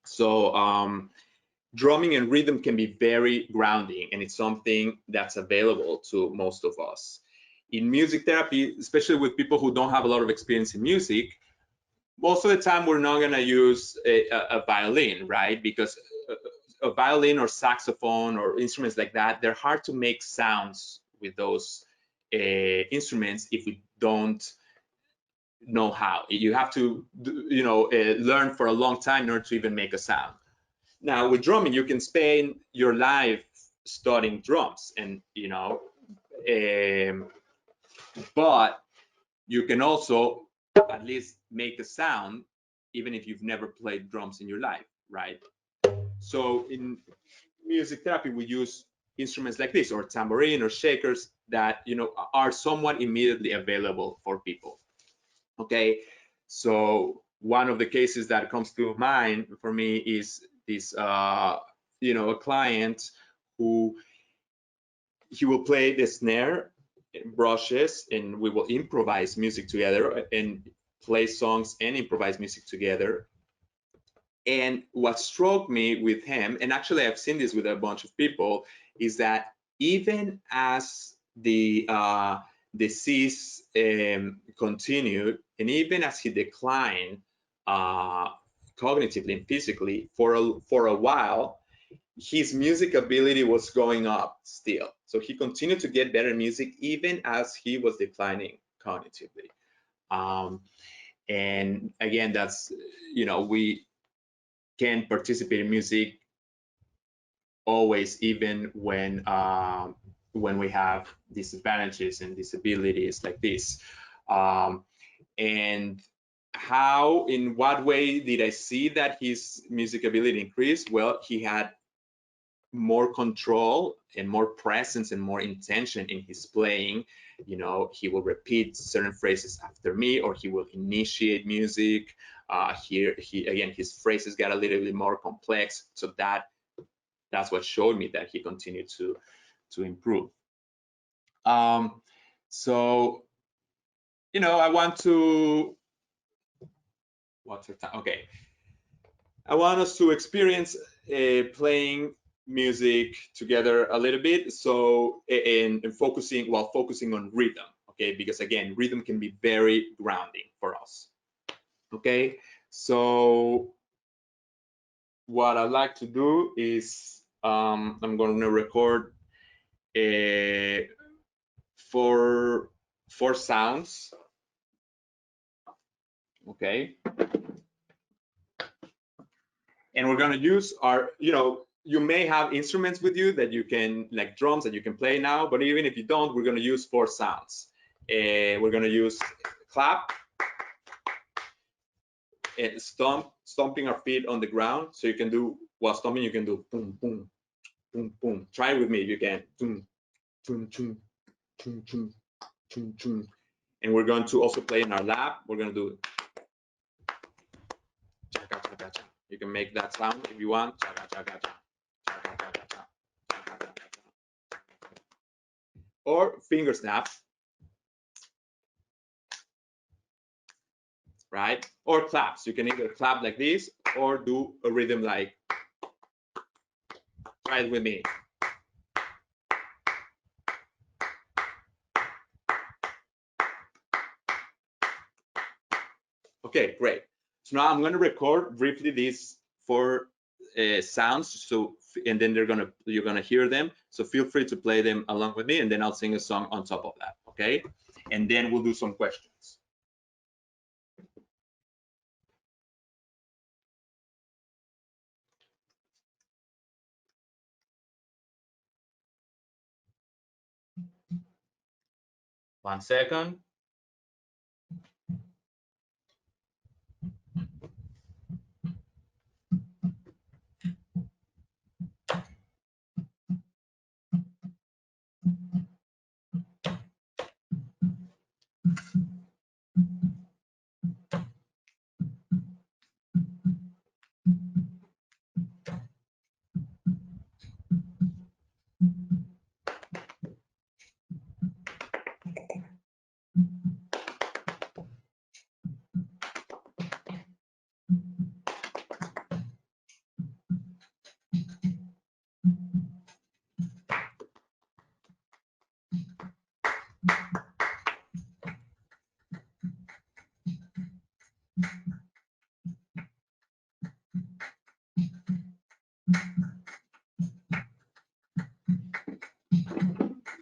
So drumming and rhythm can be very grounding, and it's something that's available to most of us. In music therapy, especially with people who don't have a lot of experience in music, most of the time we're not going to use a violin, right? Because a violin or saxophone or instruments like that, they're hard to make sounds with those instruments if we don't know how. You have to, you know, learn for a long time in order to even make a sound. Now with drumming, you can spend your life studying drums, and you know, but you can also at least make a sound even if you've never played drums in your life, right? So in music therapy, we use instruments like this, or tambourine or shakers, that, you know, are somewhat immediately available for people. Okay, so one of the cases that comes to mind for me is this, you know, a client who he will play the snare, brushes, and we will improvise music together and play songs and improvise music together. And what struck me with him, and actually I've seen this with a bunch of people, is that even as the disease continued, and even as he declined cognitively and physically for a while, his music ability was going up still. So he continued to get better music even as he was declining cognitively. And again, that's, we can participate in music always, even when we have disadvantages and disabilities like this. And how, in what way did I see that his music ability increased? Well, he had more control and more presence and more intention in his playing. He will repeat certain phrases after me, or he will initiate music. Here, his phrases got a little bit more complex. So that's what showed me that he continued to improve. So, I want to, what's your time? Okay. I want us to experience playing music together a little bit. So, and focusing on rhythm. Okay, because again, rhythm can be very grounding for us. Okay, so what I'd like to do is I'm going to record four sounds. Okay, and we're going to use our, you may have instruments with you that you can, like drums that you can play now, but even if you don't, we're going to use 4 sounds. We're going to use clap and stomping our feet on the ground. So you can do, while stomping, you can do boom, boom, boom, boom. Try it with me if you can. Boom, boom, boom, boom, boom, boom, boom. And we're going to also play in our lap. We're going to do chaka, chaka, chaka. You can make that sound if you want. Chaka, chaka, chaka. Or finger snaps, right? Or claps. You can either clap like this or do a rhythm like, try it with me. Okay, great. So now I'm going to record briefly these 4 sounds. So, and then you're gonna hear them. So feel free to play them along with me, and then I'll sing a song on top of that. Okay, and then we'll do some questions. One second.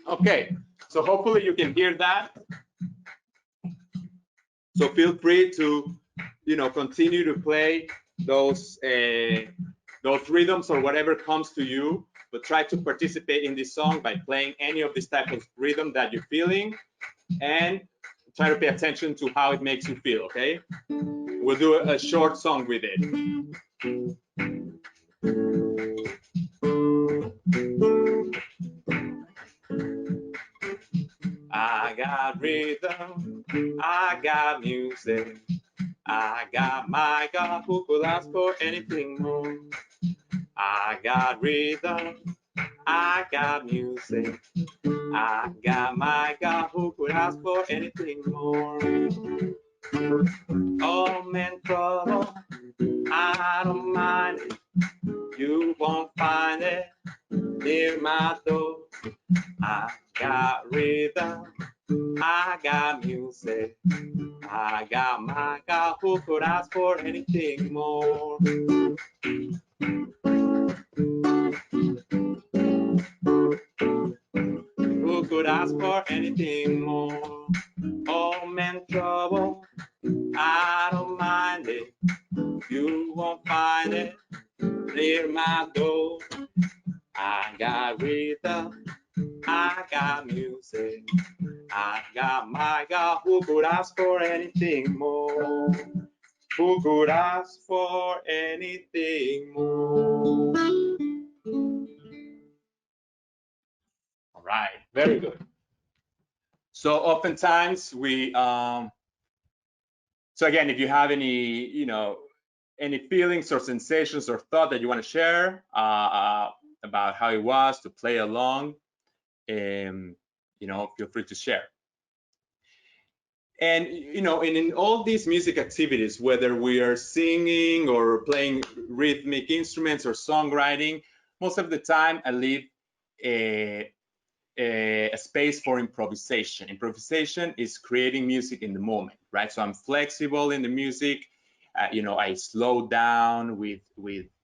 Okay, so hopefully you can hear that. So feel free to, continue to play those rhythms or whatever comes to you, but try to participate in this song by playing any of this type of rhythm that you're feeling, and try to pay attention to how it makes you feel. Okay, we'll do a short song with it. I got rhythm, I got music, I got my God who could ask for anything more. I got rhythm, I got music, I got my God who could ask for anything more. Oh, I'm in trouble, I don't mind it, you won't find it near my door. I got rhythm, I got music. I got my God, who could ask for anything more? Who could ask for anything more? Oh, man, trouble, I don't mind it. You won't find it near my door. I got rhythm, I got music. I got my God, who could ask for anything more? Who could ask for anything more? All right, very good. So oftentimes so again, if you have any, any feelings or sensations or thought that you want to share about how it was to play along, feel free to share. And in all these music activities, whether we are singing or playing rhythmic instruments or songwriting, most of the time I leave a space for improvisation. Improvisation is creating music in the moment, right? So I'm flexible in the music. I slow down with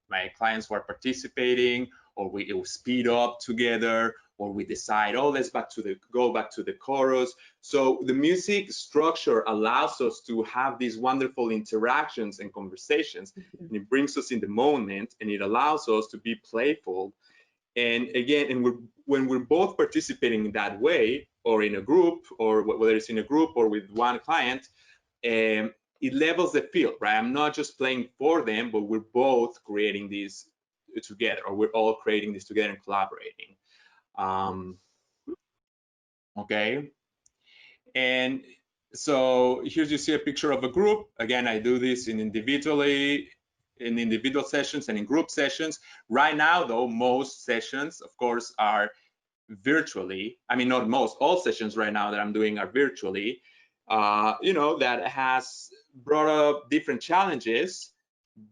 my clients who are participating, or we speed up together, or we decide, oh, let's go back to the chorus. So the music structure allows us to have these wonderful interactions and conversations, and it brings us in the moment, and it allows us to be playful. And again, when we're both participating in that way, or in a group, or whether it's in a group or with one client, it levels the field, right? I'm not just playing for them, but we're both creating this together, or we're all creating this together and collaborating. Okay. And so here you see a picture of a group. Again, I do this in individual sessions and in group sessions. Right now, though, most sessions, of course, are virtually. I mean, not most, all sessions right now that I'm doing are virtually. That has brought up different challenges,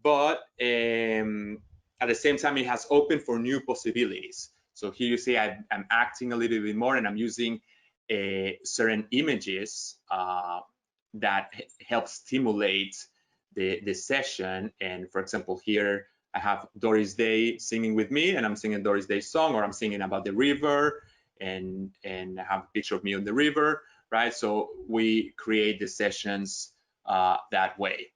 but at the same time, it has opened for new possibilities. So here you see I'm acting a little bit more, and I'm using certain images that help stimulate the session. And for example, here I have Doris Day singing with me, and I'm singing Doris Day's song, or I'm singing about the river, and I have a picture of me on the river, right? So we create the sessions that way.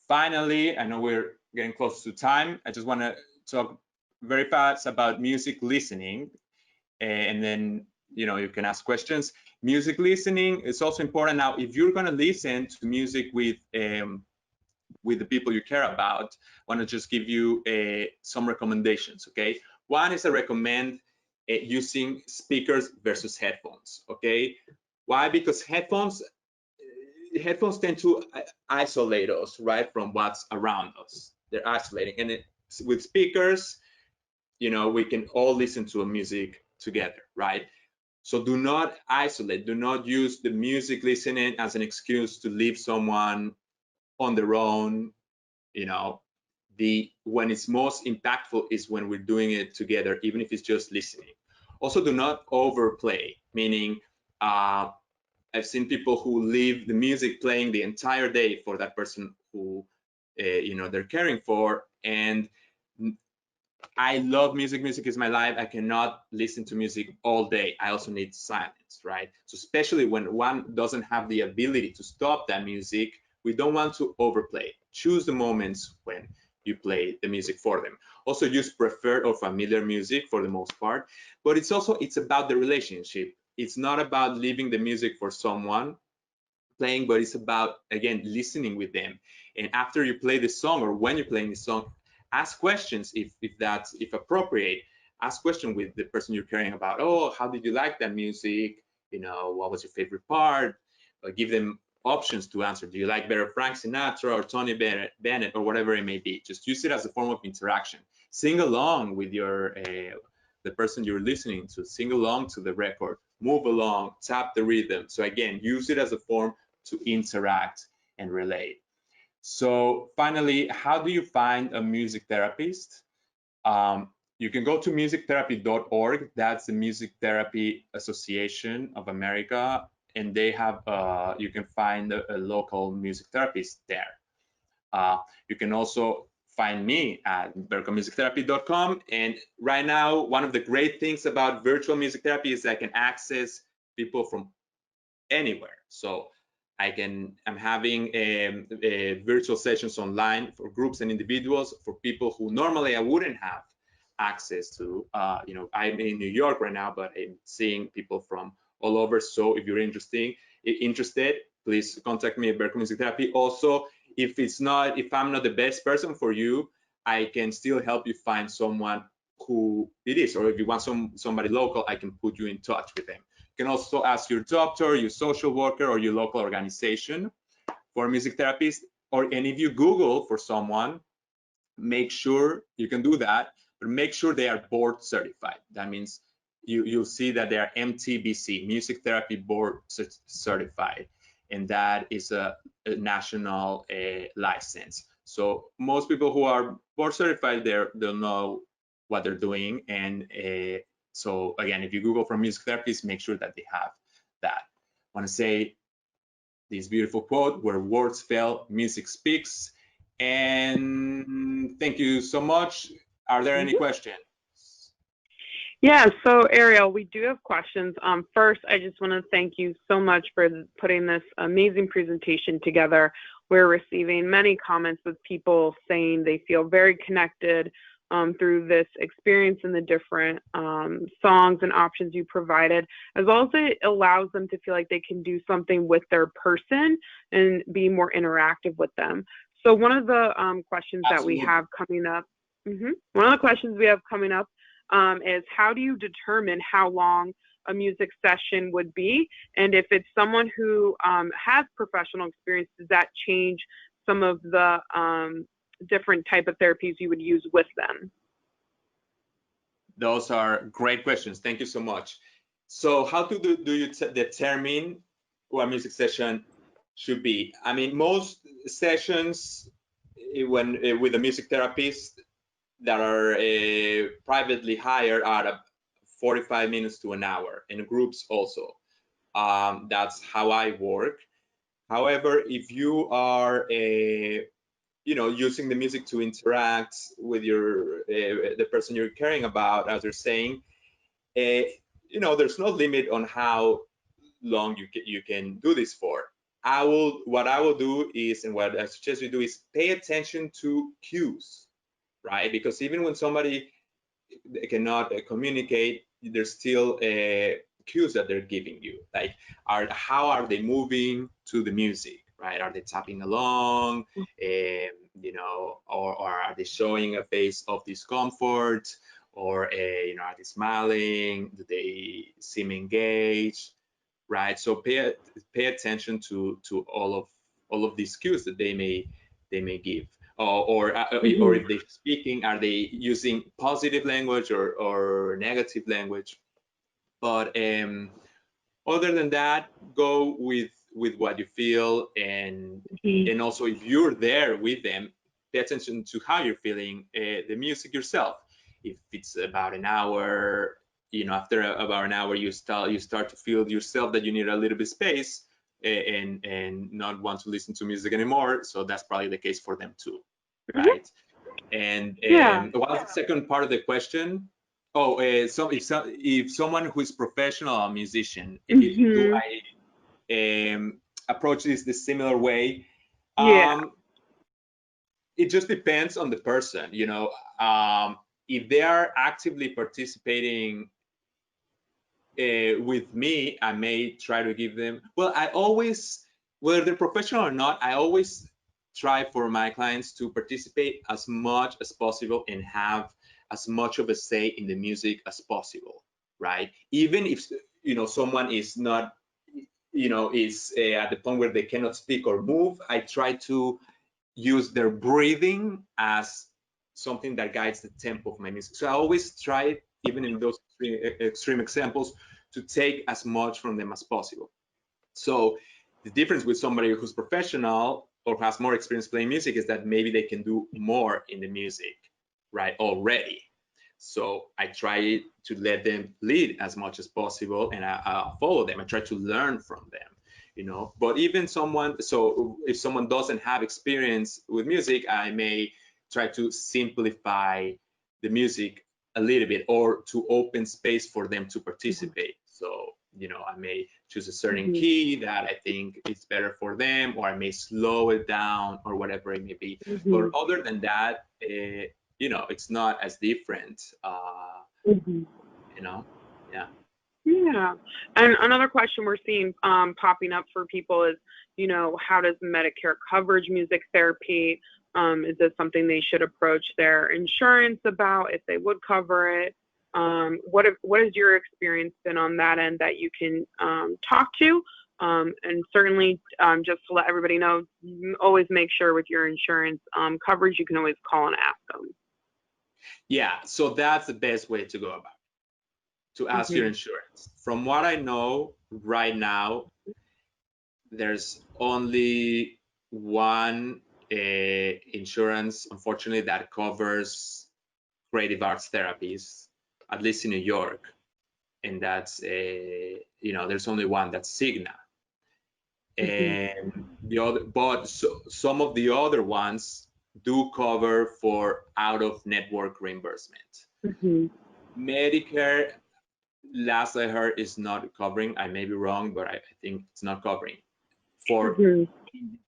Finally, I know we're getting close to time. I just want to talk very fast about music listening, and then you can ask questions. Music listening is also important. Now, if you're going to listen to music with the people you care about, I want to just give you some recommendations. Okay, one is I recommend using speakers versus headphones. Okay, why? Because headphones tend to isolate us, right, from what's around us. They're isolating, and with speakers, we can all listen to a music together, right? So do not isolate. Do not use the music listening as an excuse to leave someone on their own. When it's most impactful is when we're doing it together, even if it's just listening. Also, do not overplay, meaning I've seen people who leave the music playing the entire day for that person who they're caring for. And I love music. Music is my life. I cannot listen to music all day. I also need silence, right? So especially when one doesn't have the ability to stop that music, we don't want to overplay. Choose the moments when you play the music for them. Also use preferred or familiar music for the most part, but it's about the relationship. It's not about leaving the music for someone playing, but it's about, again, listening with them. And after you play the song, or when you're playing the song, ask questions if appropriate. Ask questions with the person you're caring about. Oh, how did you like that music? What was your favorite part? Give them options to answer. Do you like better Frank Sinatra or Tony Bennett or whatever it may be? Just use it as a form of interaction. Sing along with the person you're listening to. Sing along to the record. Move along. Tap the rhythm. So again, use it as a form to interact and relate. So finally, how do you find a music therapist? You can go to musictherapy.org. That's the Music Therapy Association of America. and they have you can find a local music therapist there. You can also find me at berkomusictherapy.com. And right now, one of the great things about virtual music therapy is I can access people from anywhere. So I'm having virtual sessions online for groups and individuals for people who normally I wouldn't have access to. I'm in New York right now, but I'm seeing people from all over. So if you're interested, please contact me at Berko Music Therapy. Also, if I'm not the best person for you, I can still help you find someone who it is. Or if you want somebody local, I can put you in touch with them. You can also ask your doctor, your social worker, or your local organization for music therapists. And if you Google for someone, make sure you can do that, but make sure they are board certified. That means you'll see that they are MTBC, Music Therapy Board certified, and that is a national license. So most people who are board certified, they'll know what they're doing. And so again, if you Google for music therapists, make sure that they have that. I want to say this beautiful quote: "Where words fail, music speaks." And thank you so much. Are there any questions? Yeah, so Ariel, we do have questions. First, I just want to thank you so much for putting this amazing presentation together. We're receiving many comments with people saying they feel very connected through this experience and the different songs and options you provided, as well as it allows them to feel like they can do something with their person and be more interactive with them. So one of the questions that we have coming up, one of the questions we have coming up is, how do you determine how long a music session would be? And if it's someone who has professional experience, does that change some of the different type of therapies you would use with them? Those are great questions. Thank you so much. So how do you determine what a music session should be? I mean, most sessions with a music therapist that are privately hired are 45 minutes to an hour, and groups also. That's how I work. However, if you are using the music to interact with the person you're caring about, as you're saying, there's no limit on how long you can do this for. What I will do is, and what I suggest you do, is pay attention to cues, right? Because even when somebody cannot communicate, there's still cues that they're giving you, like how are they moving to the music, right? Are they tapping along, or are they showing a face of discomfort, or are they smiling? Do they seem engaged, right? So pay attention to all of these cues that they may give. Or if they're speaking, are they using positive language or negative language? But other than that, go with what you feel, and also if you're there with them, pay attention to how you're feeling the music yourself. If it's about an hour, after about an hour, you start to feel yourself that you need a little bit space and not want to listen to music anymore. So that's probably the case for them too, right? And what was the second part of the question? Oh, so if someone who is professional musician, do I approach this the similar way? It just depends on the person, if they are actively participating with me, I may try to give them, whether they're professional or not, I always try for my clients to participate as much as possible and have as much of a say in the music as possible, right? Even if someone is not, is at the point where they cannot speak or move, I try to use their breathing as something that guides the tempo of my music. So I always try, even in those extreme examples, to take as much from them as possible. So the difference with somebody who's professional or has more experience playing music is that maybe they can do more in the music, right, already. So I try to let them lead as much as possible, and I follow them. I try to learn from them, you know. But even so if someone doesn't have experience with music, I may try to simplify the music a little bit, or to open space for them to participate. So, you know, I may choose a certain key that I think is better for them, or I may slow it down, or whatever it may be. But other than that, you know, it's not as different, you know, yeah. Yeah. And another question we're seeing popping up for people is, you know, how does Medicare coverage music therapy? Is this something they should approach their insurance about if they would cover it? What has your experience been on that end that you can talk to? And certainly, just to let everybody know, always make sure with your insurance coverage, you can always call and ask them. Yeah, so that's the best way to go about it, to ask your insurance. From what I know right now, there's only one insurance, unfortunately, that covers creative arts therapies, at least in New York, and that's you know, there's only one, that's Cigna. And some of the other ones do cover for out-of-network reimbursement. Medicare, last I heard, is not covering. I may be wrong, but I think it's not covering for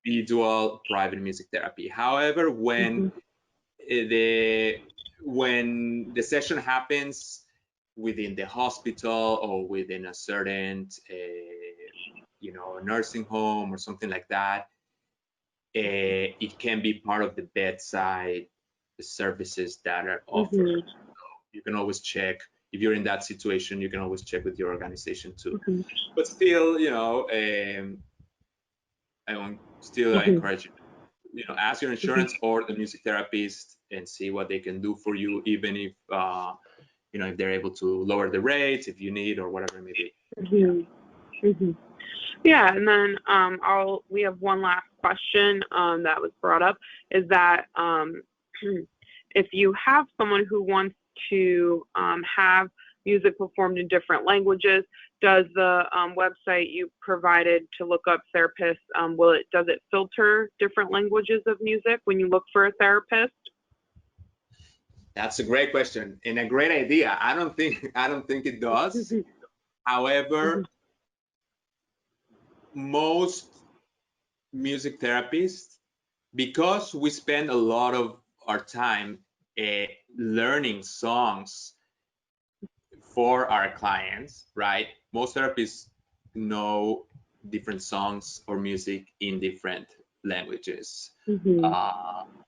individual private music therapy. However, when the session happens within the hospital, or within a certain you know, nursing home or something like that, it can be part of the bedside services that are offered. So you can always check, if you're in that situation, you can always check with your organization too. But still, you know, I encourage you know, ask your insurance or the music therapist and see what they can do for you, even if you know, if they're able to lower the rates if you need, or whatever it may be. Yeah, and then we have one last question that was brought up, is that if you have someone who wants to have music performed in different languages, does the website you provided to look up therapists, does it filter different languages of music when you look for a therapist? That's a great question and a great idea. I don't think it does. However, most music therapists, because we spend a lot of our time learning songs for our clients, right? Most therapists know different songs or music in different languages.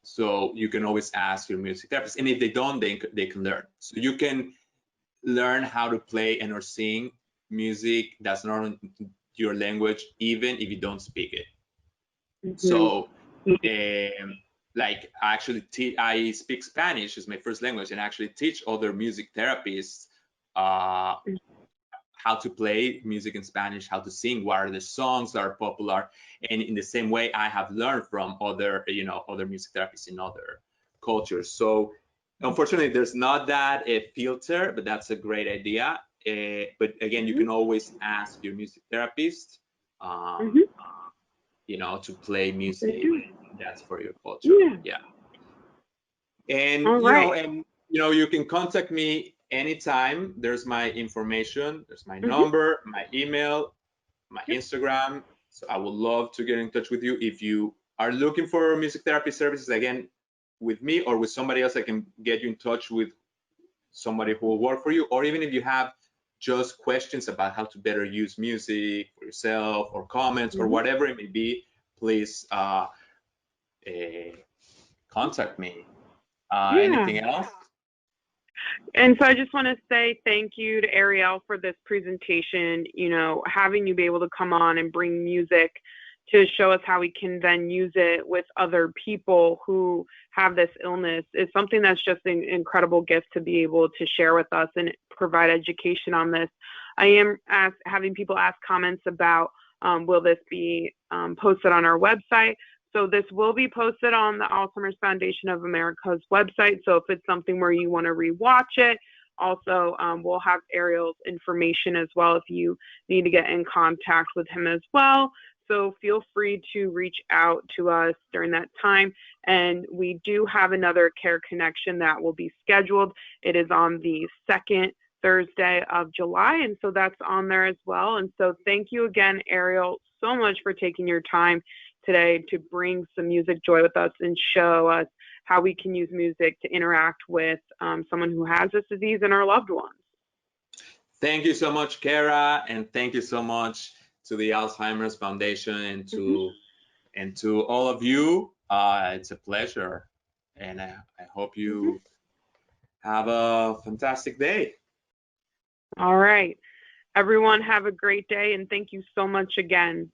So you can always ask your music therapist, and if they don't, they can learn. So you can learn how to play and or sing music that's not your language, even if you don't speak it. So like I speak Spanish as my first language, and actually teach other music therapists how to play music in Spanish, how to sing, what are the songs that are popular. And in the same way, I have learned from other, you know, other music therapists in other cultures. So unfortunately, there's not that filter, but that's a great idea. But again, you can always ask your music therapist, you know, to play music that's for your culture. Yeah. And you know, you can contact me anytime. There's my information, there's my number, my email, my Instagram. So I would love to get in touch with you. If you are looking for music therapy services, again, with me or with somebody else, I can get you in touch with somebody who will work for you. Or even if you have just questions about how to better use music for yourself, or comments, or whatever it may be, please contact me. Anything else? And so I just want to say thank you to Ariel for this presentation. You know, having you be able to come on and bring music to show us how we can then use it with other people who have this illness is something that's just an incredible gift to be able to share with us and provide education on this. I am having people ask comments about will this be posted on our website. So this will be posted on the Alzheimer's Foundation of America's website. So if it's something where you want to rewatch it, also we'll have Ariel's information as well if you need to get in contact with him as well. So feel free to reach out to us during that time. And we do have another Care Connection that will be scheduled. It is on the second Thursday of July, and so that's on there as well. And so thank you again, Ariel, so much for taking your time today to bring some music joy with us and show us how we can use music to interact with someone who has this disease and our loved ones. Thank you so much, Kara, and thank you so much to the Alzheimer's Foundation and to all of you. It's a pleasure, and I hope you have a fantastic day. All right. Everyone have a great day, and thank you so much again.